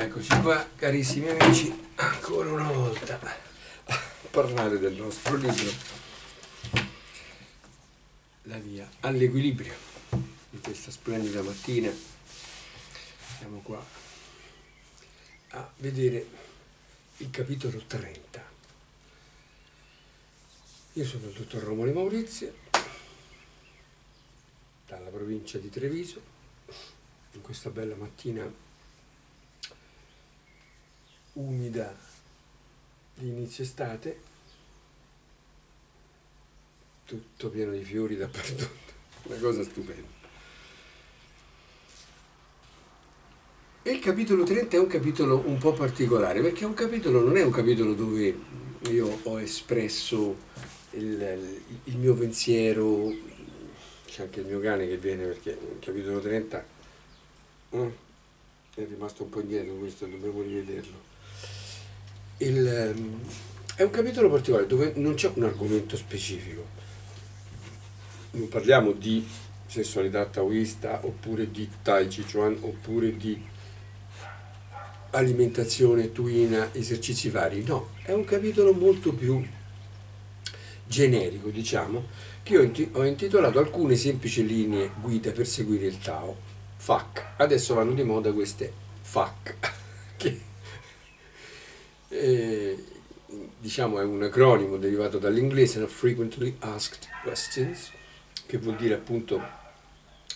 Eccoci qua, carissimi amici, ancora una volta a parlare del nostro libro La via all'equilibrio. Di questa splendida mattina siamo qua a vedere il capitolo 30. Io sono il dottor Romolo Maurizio, dalla provincia di Treviso, in questa bella mattina umida di inizio estate, tutto pieno di fiori dappertutto, una cosa stupenda. E il capitolo 30 è un capitolo un po' particolare, perché non è un capitolo dove io ho espresso il mio pensiero. C'è anche il mio cane che viene, perché il capitolo 30 è rimasto un po' indietro, questo dobbiamo rivederlo. È un capitolo particolare dove non c'è un argomento specifico. Non parliamo di sessualità taoista, oppure di Tai Chi Chuan, oppure di alimentazione tuina, esercizi vari. No, è un capitolo molto più generico, diciamo, che io ho intitolato Alcune semplici linee guida per seguire il Tao. FAQ. Adesso vanno di moda queste FAQ, che diciamo è un acronimo derivato dall'inglese, no? Frequently Asked Questions, che vuol dire appunto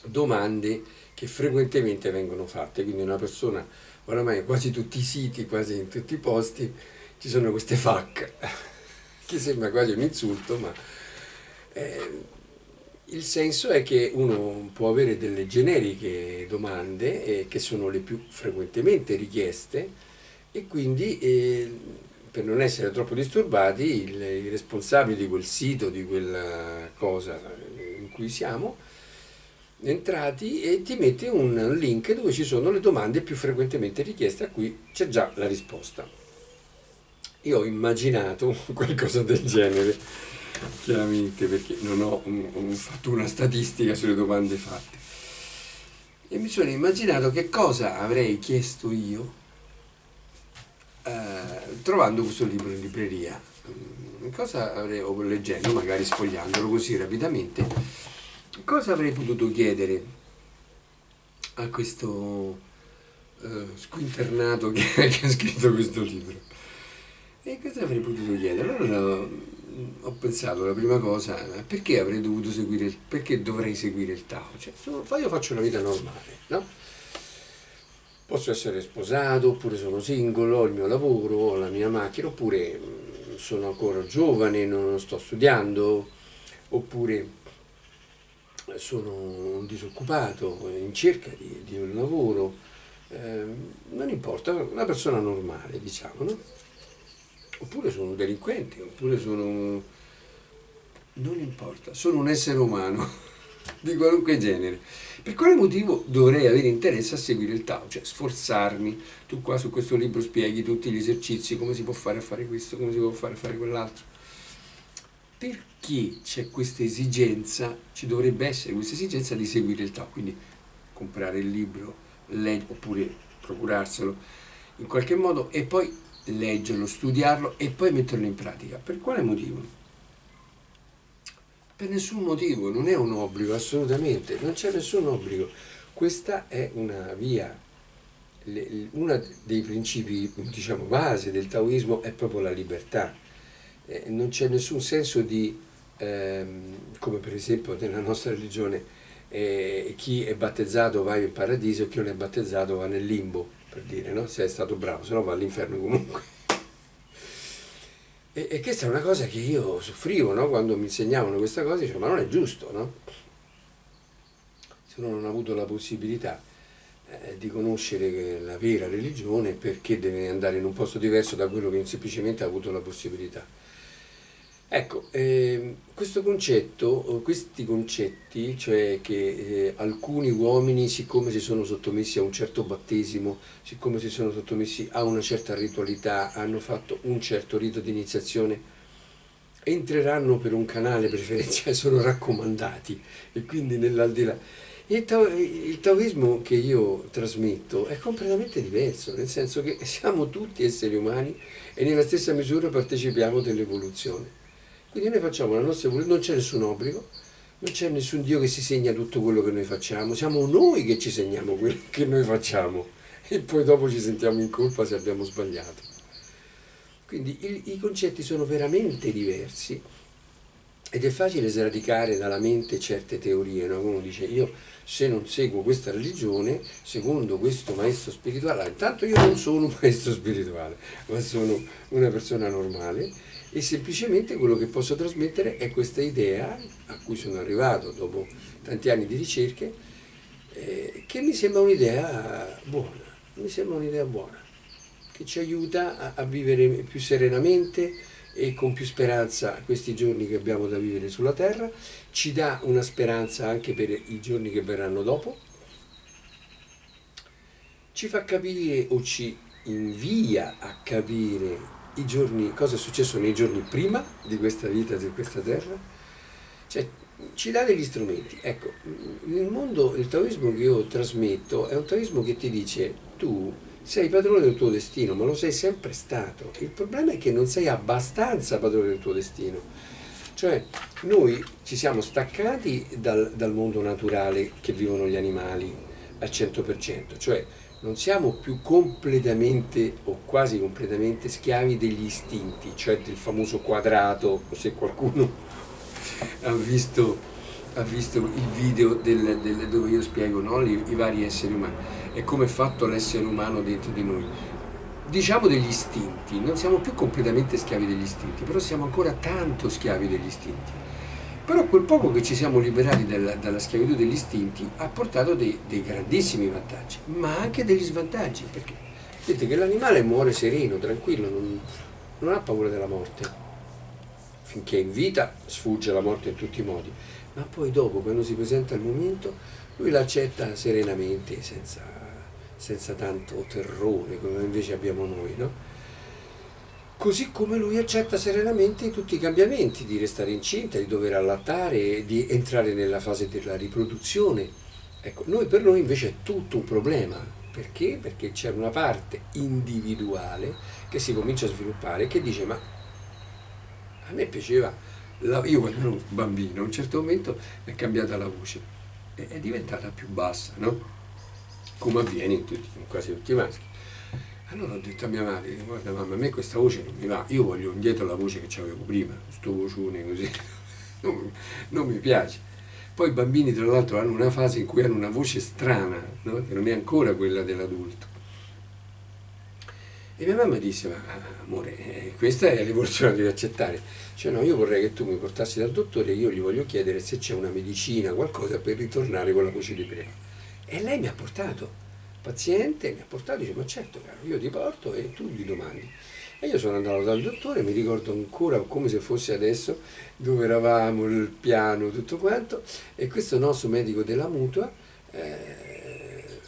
domande che frequentemente vengono fatte. Quindi una persona, oramai in quasi tutti i siti, quasi in tutti i posti ci sono queste FAQ, che sembra quasi un insulto, ma il senso è che uno può avere delle generiche domande che sono le più frequentemente richieste, e quindi per non essere troppo disturbati i responsabili di quel sito, di quella cosa in cui siamo entrati, e ti mette un link dove ci sono le domande più frequentemente richieste, a cui c'è già la risposta. Io ho immaginato qualcosa del genere, chiaramente, perché non ho fatto una statistica sulle domande fatte, e mi sono immaginato che cosa avrei chiesto io trovando questo libro in libreria. Cosa avrei, o leggendo, magari sfogliandolo così rapidamente, cosa avrei potuto chiedere a questo squinternato che ha scritto questo libro? E cosa avrei potuto chiedere? Allora ho pensato, la prima cosa, perché avrei dovuto seguire, perché dovrei seguire il Tao? Cioè, io faccio una vita normale, no? Posso essere sposato, oppure sono singolo, ho il mio lavoro, ho la mia macchina, oppure sono ancora giovane, non sto studiando, oppure sono un disoccupato in cerca di un lavoro, non importa, una persona normale, diciamo, no? Oppure sono un delinquente, oppure non importa, sono un essere umano di qualunque genere. Per quale motivo dovrei avere interesse a seguire il Tao? Cioè sforzarmi. Tu qua su questo libro spieghi tutti gli esercizi, come si può fare a fare questo, come si può fare a fare quell'altro. Perché c'è questa esigenza, ci dovrebbe essere questa esigenza di seguire il Tao? Quindi comprare il libro, oppure procurarselo in qualche modo, e poi leggerlo, studiarlo e poi metterlo in pratica. Per quale motivo? Per nessun motivo, non è un obbligo, assolutamente, non c'è nessun obbligo. Questa è una via, uno dei principi, diciamo, base del taoismo è proprio la libertà. Non c'è nessun senso di, come per esempio nella nostra religione, chi è battezzato va in paradiso e chi non è battezzato va nel limbo, per dire, no? Se è stato bravo, se no va all'inferno comunque. E questa è una cosa che io soffrivo, no? Quando mi insegnavano questa cosa, dicevo, ma non è giusto, no? Se uno non ha avuto la possibilità di conoscere la vera religione, perché deve andare in un posto diverso da quello che semplicemente ha avuto la possibilità? Ecco, questo concetto, questi concetti, cioè che alcuni uomini, siccome si sono sottomessi a un certo battesimo, siccome si sono sottomessi a una certa ritualità, hanno fatto un certo rito di iniziazione, entreranno per un canale preferenziale, sono raccomandati, e quindi nell'aldilà. Il taoismo che io trasmetto è completamente diverso, nel senso che siamo tutti esseri umani e nella stessa misura partecipiamo dell'evoluzione. Quindi noi facciamo la nostra evoluzione, non c'è nessun obbligo, non c'è nessun Dio che si segna tutto quello che noi facciamo, siamo noi che ci segniamo quello che noi facciamo e poi dopo ci sentiamo in colpa se abbiamo sbagliato. Quindi i concetti sono veramente diversi ed è facile sradicare dalla mente certe teorie, no? Uno dice io se non seguo questa religione, secondo questo maestro spirituale, intanto io non sono un maestro spirituale, ma sono una persona normale e semplicemente quello che posso trasmettere è questa idea a cui sono arrivato dopo tanti anni di ricerche, che mi sembra un'idea buona, che ci aiuta a vivere più serenamente e con più speranza questi giorni che abbiamo da vivere sulla Terra, ci dà una speranza anche per i giorni che verranno dopo, ci fa capire o ci invia a capire i giorni, cosa è successo nei giorni prima di questa vita su questa Terra, cioè ci dà degli strumenti. Ecco, il taoismo che io trasmetto è un taoismo che ti dice tu sei padrone del tuo destino, ma lo sei sempre stato. Il problema è che non sei abbastanza padrone del tuo destino. Cioè, noi ci siamo staccati dal mondo naturale che vivono gli animali al 100%, cioè non siamo più completamente o quasi completamente schiavi degli istinti, cioè del famoso quadrato, se qualcuno ha visto il video dove io spiego, no, i vari esseri umani e come è fatto l'essere umano dentro di noi. Diciamo degli istinti, non siamo più completamente schiavi degli istinti, però siamo ancora tanto schiavi degli istinti. Però quel poco che ci siamo liberati dalla schiavitù degli istinti ha portato dei grandissimi vantaggi, ma anche degli svantaggi, perché vedete che l'animale muore sereno, tranquillo, non ha paura della morte. Finché è in vita sfugge la morte in tutti i modi, ma poi dopo, quando si presenta il momento, lui l'accetta serenamente, senza tanto terrore come invece abbiamo noi, no? Così come lui accetta serenamente tutti i cambiamenti, di restare incinta, di dover allattare, di entrare nella fase della riproduzione. Ecco, per noi invece è tutto un problema. Perché? Perché c'è una parte individuale che si comincia a sviluppare che dice ma a me piaceva, io quando ero un bambino a un certo momento è cambiata la voce, è diventata più bassa, no? Come avviene in quasi tutti i maschi. Allora ho detto a mia madre, guarda mamma, a me questa voce non mi va, io voglio indietro la voce che avevo prima, sto vocione così, non mi piace. Poi i bambini tra l'altro hanno una fase in cui hanno una voce strana, no? Che non è ancora quella dell'adulto. E mia mamma disse, ma amore, questa è l'evoluzione che devi accettare. Cioè no, io vorrei che tu mi portassi dal dottore e io gli voglio chiedere se c'è una medicina, qualcosa per ritornare con la voce di prima. E lei mi ha portato, paziente, mi ha portato, dice, ma certo caro, io ti porto e tu gli domandi. E io sono andato dal dottore, mi ricordo ancora come se fosse adesso, dove eravamo, il piano, tutto quanto, e questo nostro medico della mutua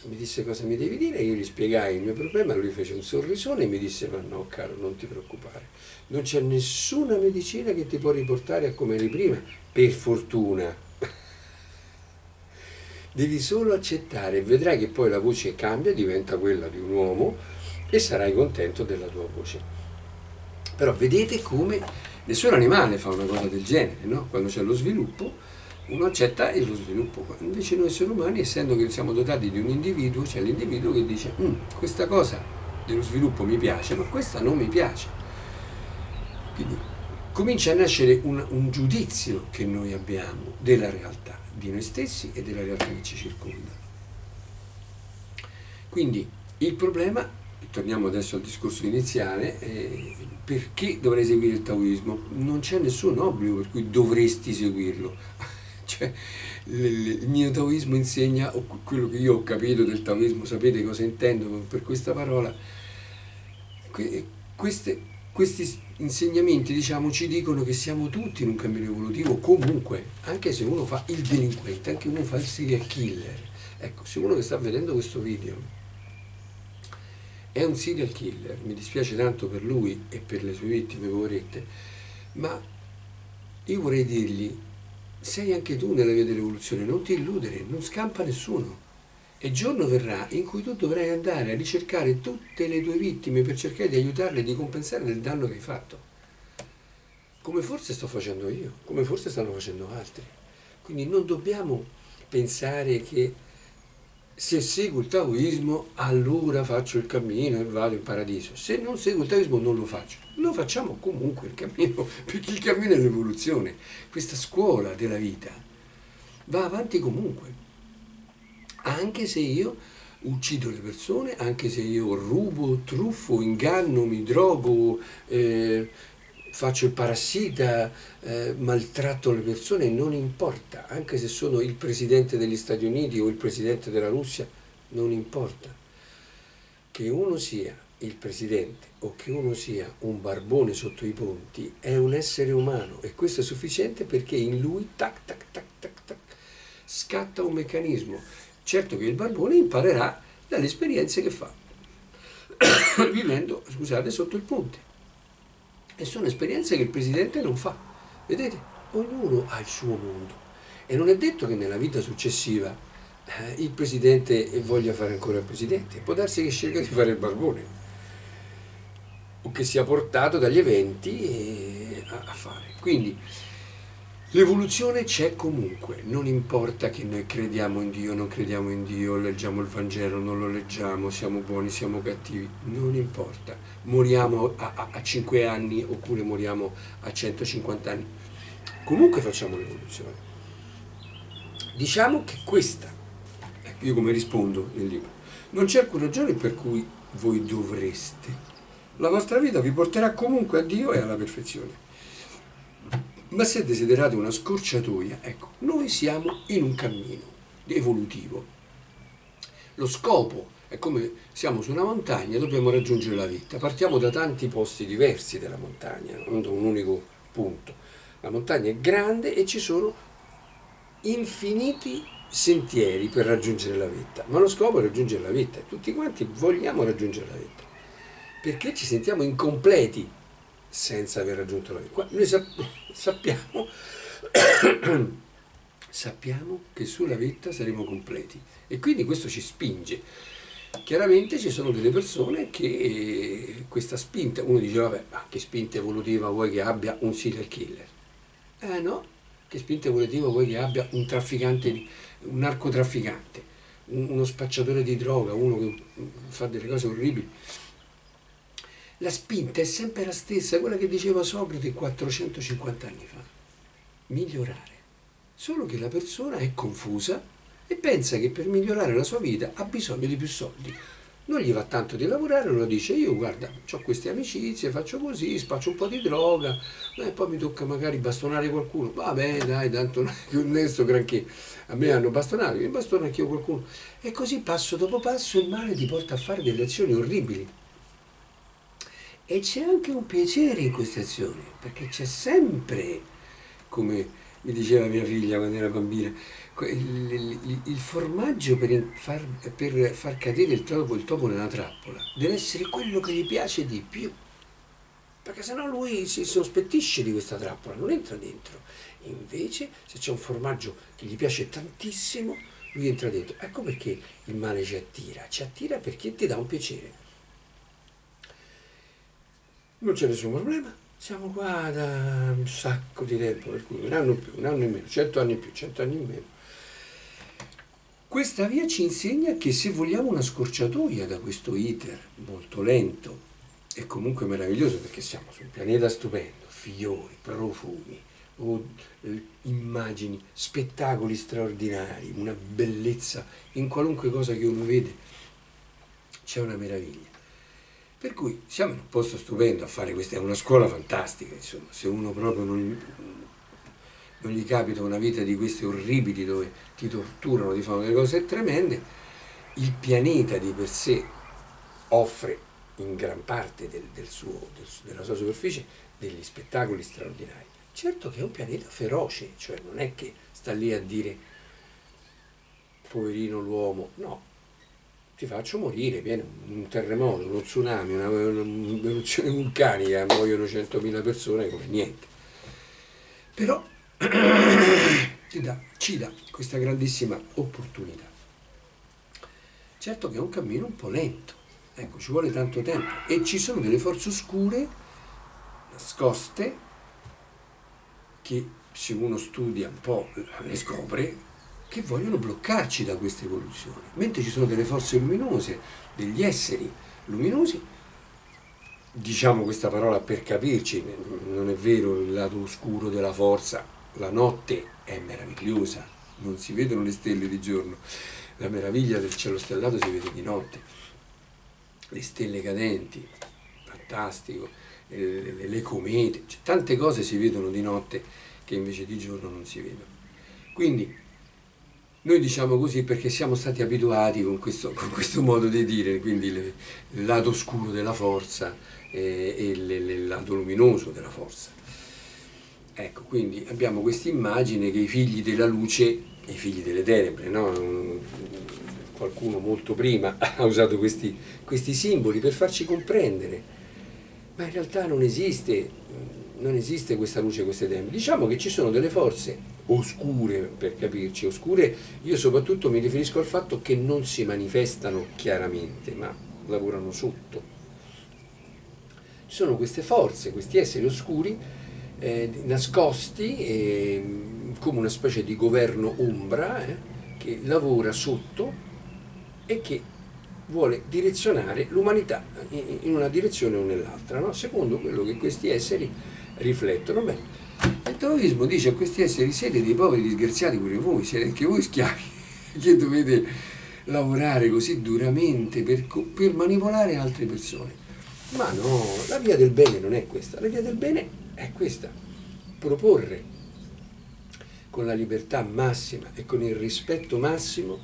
mi disse cosa mi devi dire, io gli spiegai il mio problema, lui fece un sorrisone e mi disse ma no caro, non ti preoccupare, non c'è nessuna medicina che ti può riportare a come eri prima, per fortuna. Devi solo accettare e vedrai che poi la voce cambia, diventa quella di un uomo e sarai contento della tua voce. Però vedete come nessun animale fa una cosa del genere, no? Quando c'è lo sviluppo uno accetta lo sviluppo, invece noi esseri umani, essendo che siamo dotati di un individuo, c'è l'individuo che dice questa cosa dello sviluppo mi piace, ma questa non mi piace. Quindi comincia a nascere un giudizio che noi abbiamo della realtà, di noi stessi e della realtà che ci circonda. Quindi il problema, torniamo adesso al discorso iniziale, perché dovrei seguire il taoismo? Non c'è nessun obbligo per cui dovresti seguirlo. Cioè, il mio taoismo insegna, o quello che io ho capito del taoismo, sapete cosa intendo per questa parola? Questi insegnamenti, diciamo, ci dicono che siamo tutti in un cammino evolutivo comunque, anche se uno fa il delinquente, anche uno fa il serial killer. Ecco, se uno che sta vedendo questo video è un serial killer, mi dispiace tanto per lui e per le sue vittime, poverette, ma io vorrei dirgli sei anche tu nella via dell'evoluzione, non ti illudere, non scampa nessuno. E giorno verrà in cui tu dovrai andare a ricercare tutte le tue vittime per cercare di aiutarle e di compensare del danno che hai fatto. Come forse sto facendo io, come forse stanno facendo altri. Quindi non dobbiamo pensare che se seguo il taoismo allora faccio il cammino e vado in paradiso. Se non seguo il taoismo non lo faccio. Lo facciamo comunque il cammino, perché il cammino è l'evoluzione. Questa scuola della vita va avanti comunque. Anche se io uccido le persone, anche se io rubo, truffo, inganno, mi drogo, faccio il parassita, maltratto le persone, non importa, anche se sono il presidente degli Stati Uniti o il presidente della Russia, non importa. Che uno sia il presidente o che uno sia un barbone sotto i ponti è un essere umano e questo è sufficiente perché in lui tac tac tac tac tac scatta un meccanismo. Certo che il barbone imparerà dalle esperienze che fa vivendo, scusate, sotto il ponte. E sono esperienze che il presidente non fa. Vedete? Ognuno ha il suo mondo. E non è detto che nella vita successiva il presidente voglia fare ancora il presidente. Può darsi che scelga di fare il barbone. O che sia portato dagli eventi a fare. Quindi l'evoluzione c'è comunque, non importa che noi crediamo in Dio, non crediamo in Dio, leggiamo il Vangelo, non lo leggiamo, siamo buoni, siamo cattivi, non importa. Moriamo a 5 anni oppure moriamo a 150 anni. Comunque facciamo l'evoluzione. Diciamo che questa, ecco io come rispondo nel libro, non c'è alcuna ragione per cui voi dovreste. La vostra vita vi porterà comunque a Dio e alla perfezione. Ma se desiderate una scorciatoia, ecco, noi siamo in un cammino evolutivo. Lo scopo è come siamo su una montagna, dobbiamo raggiungere la vetta. Partiamo da tanti posti diversi della montagna, non da un unico punto. La montagna è grande e ci sono infiniti sentieri per raggiungere la vetta, ma lo scopo è raggiungere la vetta e tutti quanti vogliamo raggiungere la vetta, perché ci sentiamo incompleti senza aver raggiunto la vetta. Noi sappiamo, sappiamo che sulla vetta saremo completi e quindi questo ci spinge. Chiaramente ci sono delle persone che questa spinta, uno dice vabbè, ma che spinta evolutiva vuoi che abbia un serial killer? No, che spinta evolutiva vuoi che abbia un trafficante, un narcotrafficante, uno spacciatore di droga, uno che fa delle cose orribili. La spinta è sempre la stessa, quella che diceva Socrate 450 anni fa. Migliorare. Solo che la persona è confusa e pensa che per migliorare la sua vita ha bisogno di più soldi. Non gli va tanto di lavorare, lo dice io guarda, ho queste amicizie, faccio così, spaccio un po' di droga, e poi mi tocca magari bastonare qualcuno. Vabbè dai, tanto non è che onesto granché. A me hanno bastonato, mi bastono anch'io qualcuno. E così passo dopo passo il male ti porta a fare delle azioni orribili. E c'è anche un piacere in queste azioni, perché c'è sempre, come mi diceva mia figlia quando era bambina, il formaggio per far cadere il topo nella trappola deve essere quello che gli piace di più, perché sennò lui si sospettisce di questa trappola, non entra dentro. Invece se c'è un formaggio che gli piace tantissimo, lui entra dentro. Ecco perché il male ci attira perché ti dà un piacere. Non c'è nessun problema, siamo qua da un sacco di tempo, per cui un anno più, un anno in meno, 100 anni in più, 100 anni in meno. Questa via ci insegna che se vogliamo una scorciatoia da questo iter molto lento e comunque meraviglioso, perché siamo su un pianeta stupendo, fiori, profumi, immagini, spettacoli straordinari, una bellezza, in qualunque cosa che uno vede c'è una meraviglia. Per cui siamo in un posto stupendo a fare questa, è una scuola fantastica, insomma, se uno proprio non gli capita una vita di queste orribili dove ti torturano, ti fanno delle cose tremende, il pianeta di per sé offre in gran parte della sua superficie degli spettacoli straordinari. Certo che è un pianeta feroce, cioè non è che sta lì a dire poverino l'uomo, no. Ti faccio morire, viene un terremoto, uno tsunami, un'eruzione vulcanica, muoiono 100.000 persone come niente. Però ci dà questa grandissima opportunità. Certo che è un cammino un po' lento, ecco, ci vuole tanto tempo e ci sono delle forze oscure nascoste che, se uno studia un po', le scopre, che vogliono bloccarci da questa evoluzione, mentre ci sono delle forze luminose, degli esseri luminosi. Diciamo questa parola per capirci, non è vero il lato oscuro della forza, la notte è meravigliosa, non si vedono le stelle di giorno, la meraviglia del cielo stellato si vede di notte, le stelle cadenti, fantastico, le comete, cioè, tante cose si vedono di notte che invece di giorno non si vedono. Quindi noi diciamo così perché siamo stati abituati con questo modo di dire, quindi il lato oscuro della forza e il lato luminoso della forza. Ecco, quindi abbiamo questa immagine che i figli della luce e i figli delle tenebre, no? Qualcuno molto prima ha usato questi simboli per farci comprendere, ma in realtà non esiste questa luce e queste tenebre. Diciamo che ci sono delle forze oscure, per capirci, oscure, io soprattutto mi riferisco al fatto che non si manifestano chiaramente, ma lavorano sotto. Ci sono queste forze, questi esseri oscuri nascosti come una specie di governo ombra che lavora sotto e che vuole direzionare l'umanità in una direzione o nell'altra, no? Secondo quello che questi esseri riflettono. Beh, il taoismo dice a questi esseri: siete dei poveri disgraziati pure voi, siete anche voi schiavi che dovete lavorare così duramente per manipolare altre persone. Ma no, la via del bene non è questa, la via del bene è questa: proporre con la libertà massima e con il rispetto massimo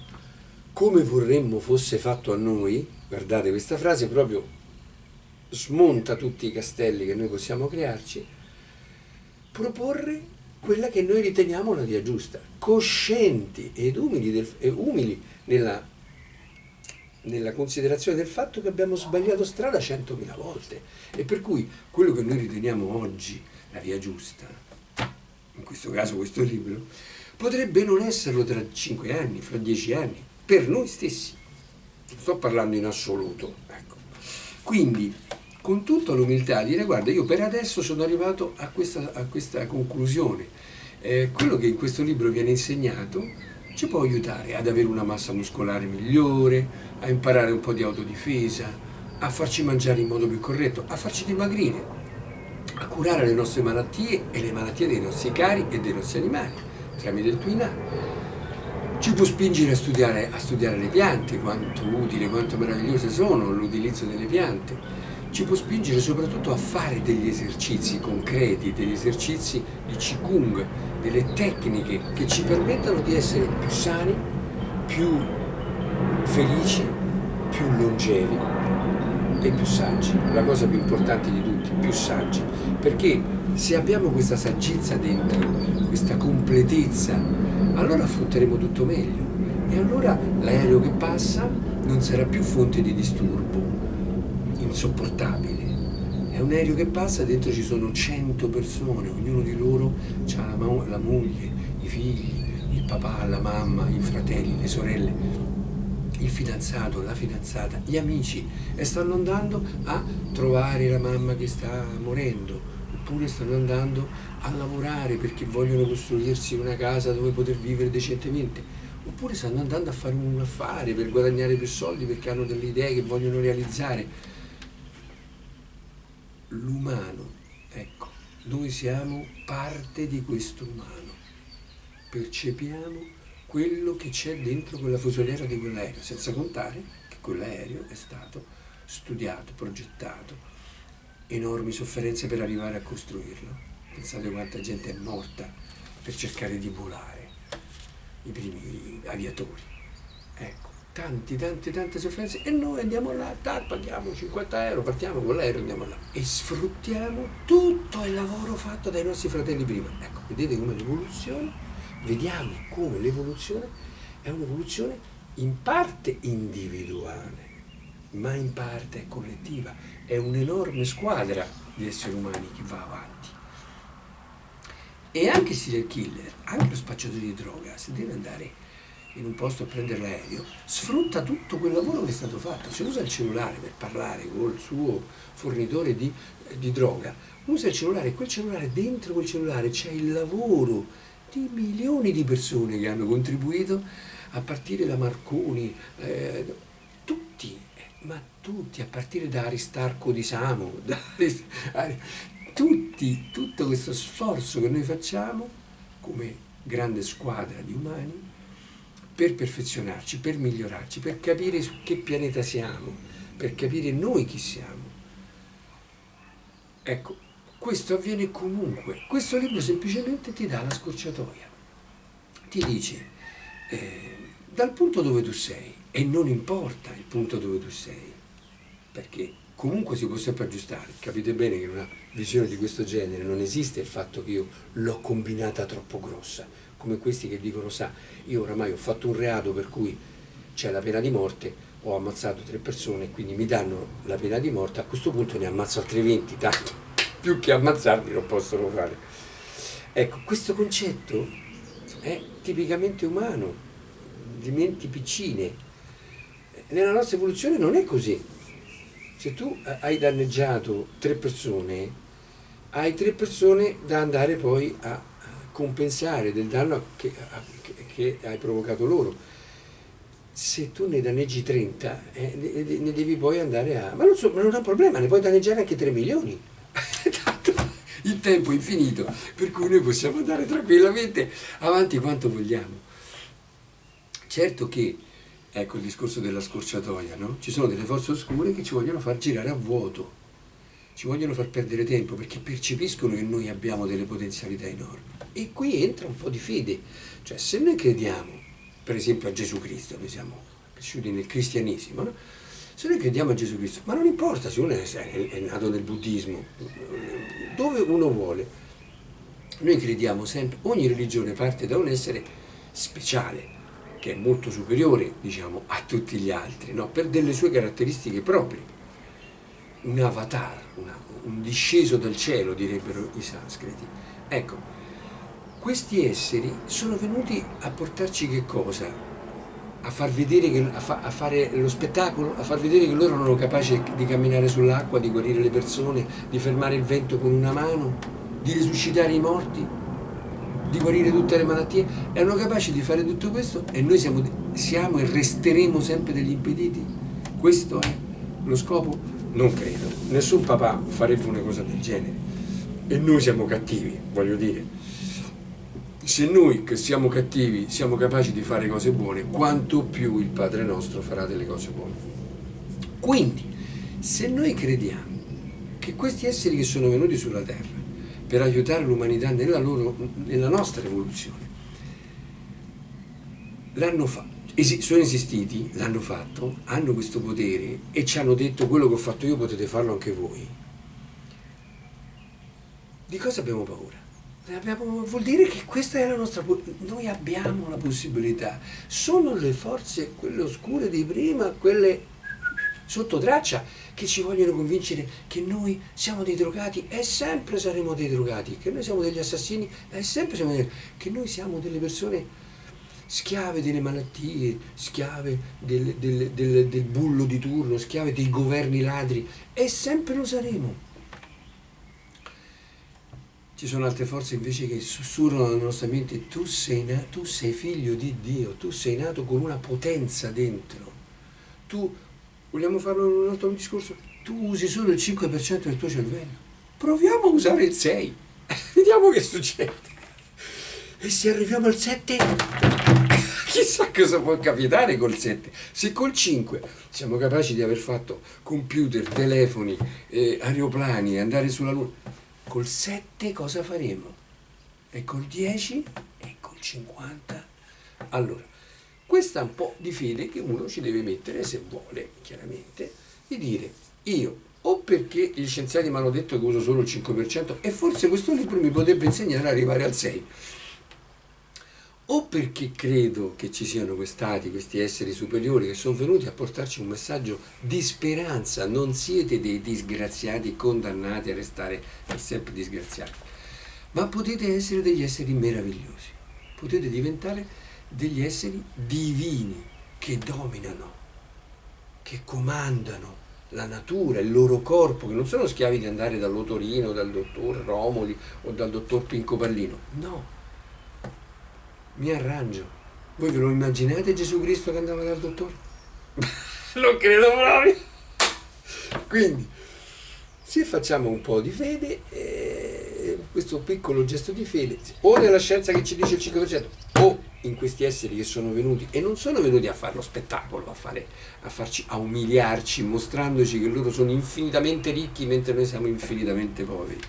come vorremmo fosse fatto a noi. Guardate, questa frase proprio smonta tutti i castelli che noi possiamo crearci. Proporre quella che noi riteniamo la via giusta, coscienti ed umili nella considerazione del fatto che abbiamo sbagliato strada 100.000 volte e per cui quello che noi riteniamo oggi la via giusta, in questo caso questo libro, potrebbe non esserlo tra 5 anni, fra 10 anni, per noi stessi. Non sto parlando in assoluto, ecco. Quindi, con tutta l'umiltà, dire: guarda, io per adesso sono arrivato a questa conclusione. Quello che in questo libro viene insegnato ci può aiutare ad avere una massa muscolare migliore, a imparare un po' di autodifesa, a farci mangiare in modo più corretto, a farci dimagrire, a curare le nostre malattie e le malattie dei nostri cari e dei nostri animali tramite il Twin. Ci può spingere a studiare le piante, quanto utile, quanto meravigliose sono l'utilizzo delle piante. Ci può spingere soprattutto a fare degli esercizi concreti, degli esercizi di Qigong, delle tecniche che ci permettano di essere più sani, più felici, più longevi e più saggi. La cosa più importante di tutti, più saggi. Perché se abbiamo questa saggezza dentro, questa completezza, allora affronteremo tutto meglio. E allora l'aereo che passa non sarà più fonte di disturbo insopportabile. È un aereo che passa, dentro ci sono 100 persone, ognuno di loro ha la moglie, i figli, il papà, la mamma, i fratelli, le sorelle, il fidanzato, la fidanzata, gli amici, e stanno andando a trovare la mamma che sta morendo, oppure stanno andando a lavorare perché vogliono costruirsi una casa dove poter vivere decentemente, oppure stanno andando a fare un affare per guadagnare più soldi perché hanno delle idee che vogliono realizzare. L'umano, ecco, noi siamo parte di questo umano, percepiamo quello che c'è dentro quella fusoliera di quell'aereo, senza contare che quell'aereo è stato studiato, progettato, enormi sofferenze per arrivare a costruirlo. Pensate quanta gente è morta per cercare di volare, i primi aviatori, ecco. Tante sofferenze, e noi andiamo là, paghiamo 50 euro, partiamo con l'aereo, andiamo là e sfruttiamo tutto il lavoro fatto dai nostri fratelli prima. Ecco, vedete come l'evoluzione, vediamo come l'evoluzione è un'evoluzione in parte individuale, ma in parte è collettiva, è un'enorme squadra di esseri umani che va avanti. E anche il serial killer, anche lo spacciatore di droga, se deve andare in un posto a prendere l'aereo, sfrutta tutto quel lavoro che è stato fatto. Se usa il cellulare per parlare col suo fornitore di droga, usa il cellulare, e quel cellulare, dentro quel cellulare c'è il lavoro di milioni di persone che hanno contribuito, a partire da Marconi, tutti, ma tutti, a partire da Aristarco di Samo, tutti, tutto questo sforzo che noi facciamo come grande squadra di umani per perfezionarci, per migliorarci, per capire su che pianeta siamo, per capire noi chi siamo. Ecco, questo avviene comunque. Questo libro semplicemente ti dà la scorciatoia. Ti dice, dal punto dove tu sei, e non importa il punto dove tu sei, perché comunque si può sempre aggiustare. Capite bene che in una visione di questo genere non esiste il fatto che io l'ho combinata troppo grossa, come questi che dicono, sa, io oramai ho fatto un reato per cui c'è la pena di morte, ho ammazzato 3 persone, quindi mi danno la pena di morte, a questo punto ne ammazzo altri 20, tanto più che ammazzarli non possono fare. Ecco, questo concetto è tipicamente umano, di menti piccine. Nella nostra evoluzione non è così. Se tu hai danneggiato 3 persone, hai 3 persone da andare poi a compensare del danno che hai provocato loro. Se tu ne danneggi 30, ne devi poi andare a... Ma non è un problema, ne puoi danneggiare anche 3 milioni. Tanto il tempo è infinito, per cui noi possiamo andare tranquillamente avanti quanto vogliamo. Certo che, ecco il discorso della scorciatoia, no? Ci sono delle forze oscure che ci vogliono far girare a vuoto, ci vogliono far perdere tempo perché percepiscono che noi abbiamo delle potenzialità enormi. E qui entra un po' di fede, cioè se noi crediamo, per esempio a Gesù Cristo, noi siamo cresciuti nel cristianesimo, no? Se noi crediamo a Gesù Cristo, ma non importa se uno è nato nel buddismo, dove uno vuole, noi crediamo sempre, ogni religione parte da un essere speciale, che è molto superiore, diciamo, a tutti gli altri, no? Per delle sue caratteristiche proprie. Un avatar, un disceso dal cielo, direbbero i sanscriti. Ecco, questi esseri sono venuti a portarci che cosa? A far vedere a fare lo spettacolo, a far vedere che loro erano capaci di camminare sull'acqua, di guarire le persone, di fermare il vento con una mano, di risuscitare i morti, di guarire tutte le malattie. Erano capaci di fare tutto questo e noi siamo e resteremo sempre degli impediti? Questo è lo scopo? Non credo. Nessun papà farebbe una cosa del genere. E noi siamo cattivi, voglio dire. Se noi che siamo cattivi siamo capaci di fare cose buone, quanto più il Padre nostro farà delle cose buone. Quindi, se noi crediamo che questi esseri che sono venuti sulla Terra per aiutare l'umanità nella nostra evoluzione, sono esistiti, l'hanno fatto, hanno questo potere e ci hanno detto quello che ho fatto io potete farlo anche voi, di cosa abbiamo paura? Vuol dire che questa è la nostra... Noi abbiamo la possibilità. Sono le forze, quelle oscure di prima, quelle sotto traccia, che ci vogliono convincere che noi siamo dei drogati e sempre saremo dei drogati, che noi siamo degli assassini e sempre che noi siamo delle persone schiave delle malattie, schiave del bullo di turno, schiave dei governi ladri e sempre lo saremo. Ci sono altre forze invece che sussurrano nella nostra mente, tu sei figlio di Dio, tu sei nato con una potenza dentro. Vogliamo fare un altro discorso? Tu usi solo il 5% del tuo cervello. Proviamo a usare il 6%. Vediamo che succede. E se arriviamo al 7%, chissà cosa può capitare col 7%. Se col 5% siamo capaci di aver fatto computer, telefoni, aeroplani, andare sulla Luna, col 7 cosa faremo? E col 10? E col 50? Allora, questa è un po' di fede che uno ci deve mettere, se vuole, chiaramente, di dire, io, o perché gli scienziati mi hanno detto che uso solo il 5%, e forse questo libro mi potrebbe insegnare ad arrivare al 6%, o perché credo che ci siano questi esseri superiori che sono venuti a portarci un messaggio di speranza, non siete dei disgraziati condannati a restare per sempre disgraziati, ma potete essere degli esseri meravigliosi, potete diventare degli esseri divini che dominano, che comandano la natura, il loro corpo, che non sono schiavi di andare dall'Otorino, dal dottor Romoli o dal dottor Pinco Pallino. No, mi arrangio. Voi ve lo immaginate Gesù Cristo che andava dal dottore? Non credo proprio. Quindi, se facciamo un po' di fede, questo piccolo gesto di fede, o nella scienza che ci dice il 5%, o in questi esseri che sono venuti, e non sono venuti a fare lo spettacolo, a umiliarci, mostrandoci che loro sono infinitamente ricchi mentre noi siamo infinitamente poveri.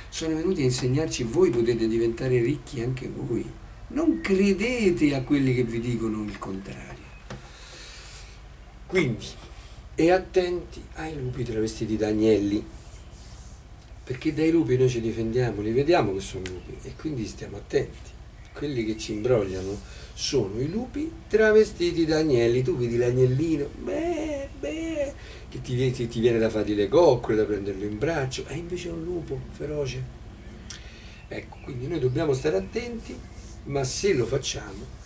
Sono venuti a insegnarci: voi potete diventare ricchi anche voi. Non credete a quelli che vi dicono il contrario. Quindi, e attenti ai lupi travestiti da agnelli, perché dai lupi noi ci difendiamo, li vediamo che sono lupi, e quindi stiamo attenti. Quelli che ci imbrogliano sono i lupi travestiti da agnelli. Tu vedi l'agnellino, che ti viene da fargli le coccole, da prenderlo in braccio, e invece è un lupo feroce. Ecco, quindi noi dobbiamo stare attenti, ma se lo facciamo,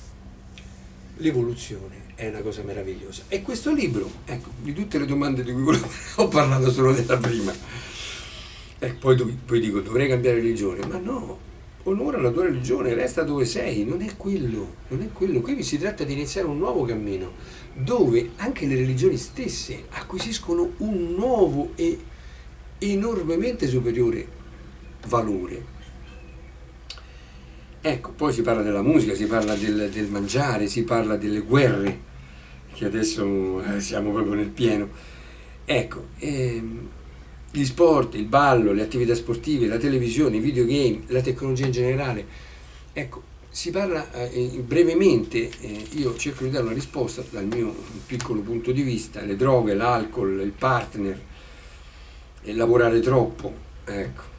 l'evoluzione è una cosa meravigliosa. E questo libro, ecco, di tutte le domande di cui ho parlato solo della prima, e poi dico, dovrei cambiare religione, ma no, onora la tua religione, resta dove sei, non è quello. Qui si tratta di iniziare un nuovo cammino, dove anche le religioni stesse acquisiscono un nuovo e enormemente superiore valore. Ecco, poi si parla della musica, si parla del mangiare, si parla delle guerre, che adesso siamo proprio nel pieno. Ecco, gli sport, il ballo, le attività sportive, la televisione, i videogame, la tecnologia in generale. Ecco, si parla brevemente, io cerco di dare una risposta dal mio piccolo punto di vista: le droghe, l'alcol, il partner, lavorare troppo, ecco.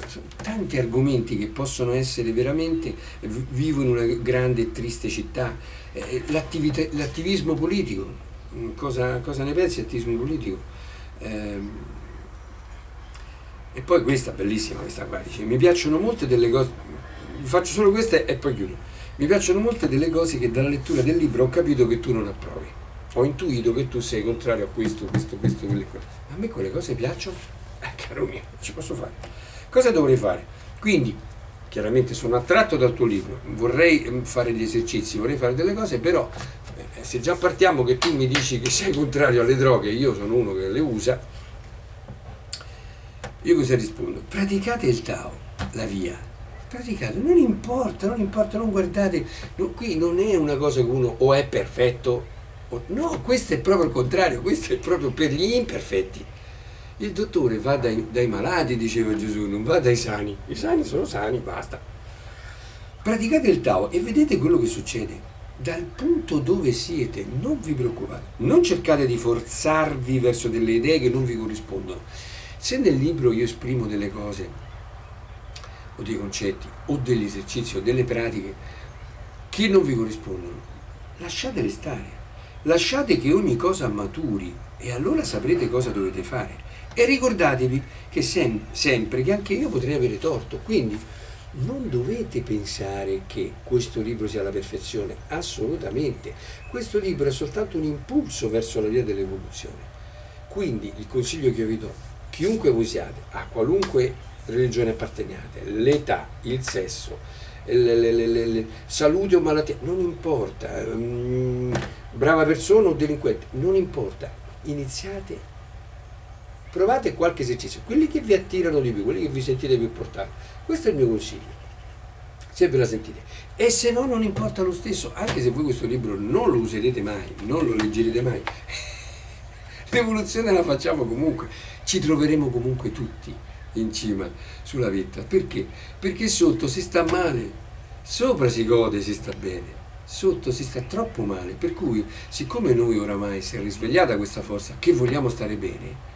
Sono tanti argomenti che possono essere veramente. Vivo in una grande e triste città. L'attivismo politico, cosa ne pensi attivismo politico? E poi questa bellissima, questa qua, dice: mi piacciono molte delle cose, faccio solo queste e poi chiudo. Mi piacciono molte delle cose che dalla lettura del libro ho capito che tu non approvi. Ho intuito che tu sei contrario a questo, quelle cose. A me quelle cose piacciono? Caro mio, non ci posso fare. Cosa dovrei fare? Quindi, chiaramente sono attratto dal tuo libro, vorrei fare gli esercizi, vorrei fare delle cose, però se già partiamo che tu mi dici che sei contrario alle droghe, io sono uno che le usa, io cosa rispondo? Praticate il Tao, la via. Praticate, non importa, non guardate, qui non è una cosa che uno o è perfetto, no, questo è proprio il contrario, questo è proprio per gli imperfetti. Il dottore va dai malati, diceva Gesù, non va dai sani. I sani sono sani, basta. Praticate il Tao e vedete quello che succede. Dal punto dove siete, non vi preoccupate, non cercate di forzarvi verso delle idee che non vi corrispondono. Se nel libro io esprimo delle cose, o dei concetti, o degli esercizi, o delle pratiche che non vi corrispondono, lasciatele stare. Lasciate che ogni cosa maturi e allora saprete cosa dovete fare. E ricordatevi che sempre che anche io potrei avere torto, quindi non dovete pensare che questo libro sia la perfezione, assolutamente. Questo libro è soltanto un impulso verso la via dell'evoluzione. Quindi il consiglio che io vi do: chiunque voi siate, a qualunque religione apparteniate, l'età, il sesso, salute o malattia, non importa, brava persona o delinquente, non importa, iniziate. Provate qualche esercizio, quelli che vi attirano di più, quelli che vi sentite più portati. Questo è il mio consiglio, se ve la sentite. E se no, non importa lo stesso, anche se voi questo libro non lo userete mai, non lo leggerete mai. L'evoluzione la facciamo comunque, ci troveremo comunque tutti in cima sulla vetta. Perché? Perché sotto si sta male, sopra si gode, si sta bene, sotto si sta troppo male. Per cui, siccome noi oramai si è risvegliata questa forza che vogliamo stare bene,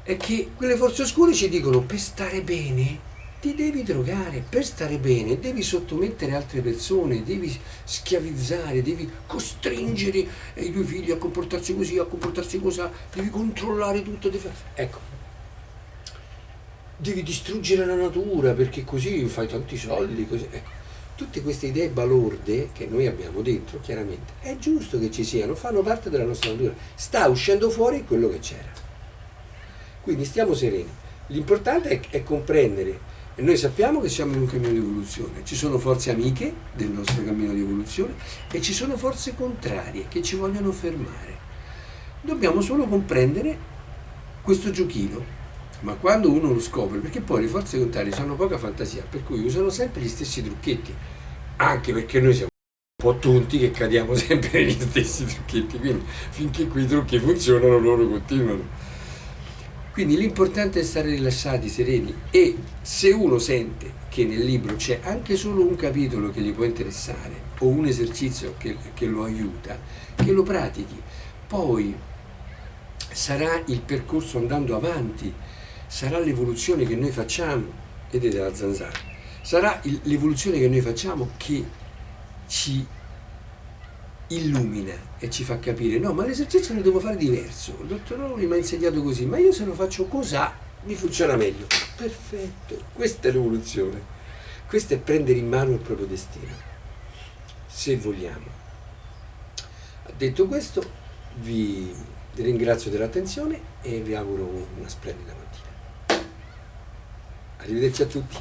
è che quelle forze oscure ci dicono: per stare bene ti devi drogare, per stare bene devi sottomettere altre persone, devi schiavizzare, devi costringere i tuoi figli a comportarsi così, a comportarsi così, devi controllare tutto. Ecco, devi distruggere la natura perché così fai tanti soldi, così. Tutte queste idee balorde che noi abbiamo dentro, chiaramente, è giusto che ci siano, fanno parte della nostra natura. Sta uscendo fuori quello che c'era. Quindi stiamo sereni. L'importante è comprendere, e noi sappiamo che siamo in un cammino di evoluzione, ci sono forze amiche del nostro cammino di evoluzione e ci sono forze contrarie che ci vogliono fermare. Dobbiamo solo comprendere questo giochino. Ma quando uno lo scopre, perché poi le forze contrarie hanno poca fantasia, per cui usano sempre gli stessi trucchetti, anche perché noi siamo un po' tonti che cadiamo sempre negli stessi trucchetti, quindi finché quei trucchi funzionano loro continuano. Quindi l'importante è stare rilassati, sereni, e se uno sente che nel libro c'è anche solo un capitolo che gli può interessare o un esercizio che lo aiuta, che lo pratichi. Poi sarà il percorso andando avanti, sarà l'evoluzione che noi facciamo, vedete la zanzara, sarà l'evoluzione che noi facciamo che ci illumina e ci fa capire, no, ma l'esercizio lo devo fare diverso, il dottor Rowley mi ha insegnato così, ma io se lo faccio cosà mi funziona meglio. Perfetto, questa è l'evoluzione, questo è prendere in mano il proprio destino, se vogliamo. Detto questo, vi ringrazio dell'attenzione e vi auguro una splendida mattina. Arrivederci a tutti.